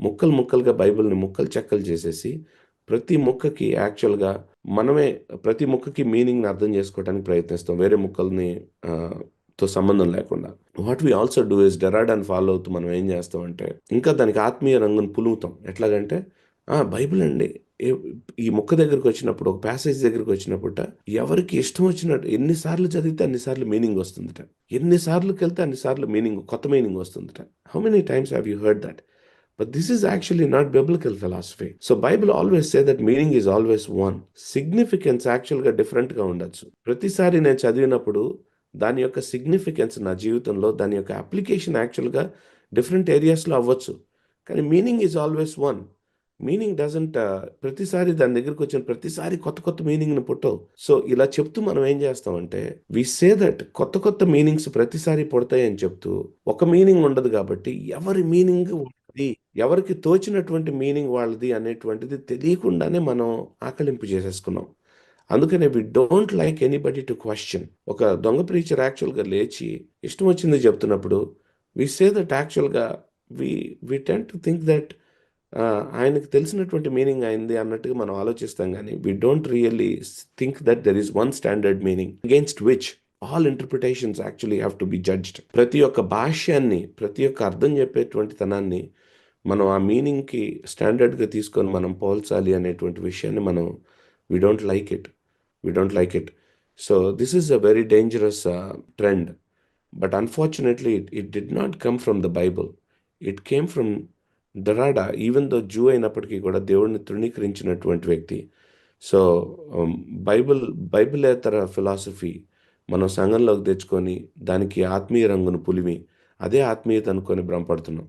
ముక్కలు ముక్కలుగా బైబిల్‌ని ముక్కలు చెక్కలు చేసేసి, ప్రతి ముక్కకి యాక్చువల్‌గా మనమే ప్రతి ముక్కకి మీనింగ్‌ని అర్థం చేసుకోవడానికి ప్రయత్నిస్తాం. వేరే ముక్కల్ని తో సంబంధం లేకుండా. What we also do is డెరాడాని ఫాలో అవుతూ మనం ఏం చేస్తామంటే, ఇంకా దానికి ఆత్మీయ రంగును పులుముతాం. ఎట్లాగంటే, బైబిల్ అండి. ఏ ఈ ముక్క దగ్గరికొచ్చినప్పుడు, ఒక ప్యాసేజ్ దగ్గరికొచ్చినప్పుట, ఎవరికి ఇష్టం వచ్చినట్టు ఎన్ని సార్లు చదివితే అన్ని సార్లు మీనింగ్ వస్తుందట. ఎన్ని సార్లుకెళ్తే అన్ని సార్లు మీనింగ్ కొత్త మీనింగ్ వస్తుందట. How many times have you heard that? But this is actually not biblical philosophy. So Bible always say that meaning is always one. Significance యాక్చువల్‌గా డిఫరెంట్‌గా ఉండొచ్చు. ప్రతిసారి నేను చదివినప్పుడు దాని యొక్క సిగ్నిఫికెన్స్ నా జీవితంలో దాని యొక్క అప్లికేషన్ యాక్చువల్‌గా డిఫరెంట్ ఏరియాస్‌లో అవ్వచ్చు. కానీ meaning is always one. Meaning doesn't ప్రతిసారి దాని దగ్గరికొచ్చిన ప్రతిసారి కొత్త కొత్త మీనింగ్‌ని పుట్టవు. సో ఇలా చెప్తూ మనం ఏం చేస్తామంటే వి సే దట్ కొత్త కొత్త మీనింగ్స్ ప్రతిసారి పుడతాయని చెప్తూ ఒక మీనింగ్ ఉండదు కాబట్టి ఎవరి మీనింగ్ వాళ్ళది, ఎవరికి తోచినటువంటి మీనింగ్ వాళ్ళది అనేటువంటిది తెలియకుండానే మనం ఆకలింపు చేసేసుకున్నాం. అందుకనే we don't like anybody to question. ఒక దొంగ ప్రీచర్ యాక్చువల్‌గా లేచి ఇష్టం వచ్చింది చెప్తున్నప్పుడు వి సే దట్ యాక్చువల్‌గా we we tend to think that ఆయనకి తెలిసినటువంటి మీనింగ్ అయింది అన్నట్టుగా మనం ఆలోచిస్తాం గానీ, we don't really think that there is one standard meaning against which all interpretations actually have to be judged. ప్రతి ఒక్క భాష్యాన్ని, ప్రతి ఒక్క అర్థం చెప్పేటువంటి తనాన్ని మనం ఆ మీనింగ్‌కి స్టాండర్డ్‌గా తీసుకొని మనం పోల్చాలి అనేటువంటి విషయాన్ని మనం we don't like it. We don't like it. So this is a very dangerous trend. But unfortunately, it did not come from the Bible. It came from Derrida. Even though Jew అయినప్పటికీ కూడా దేవుడిని తృణీకరించినటువంటి వ్యక్తి. So um, Bible బైబిలేతర philosophy మనం సంఘంలోకి తెచ్చుకొని దానికి ఆత్మీయ రంగును పులిమి అదే ఆత్మీయత అనుకొని భ్రమపడుతున్నాం.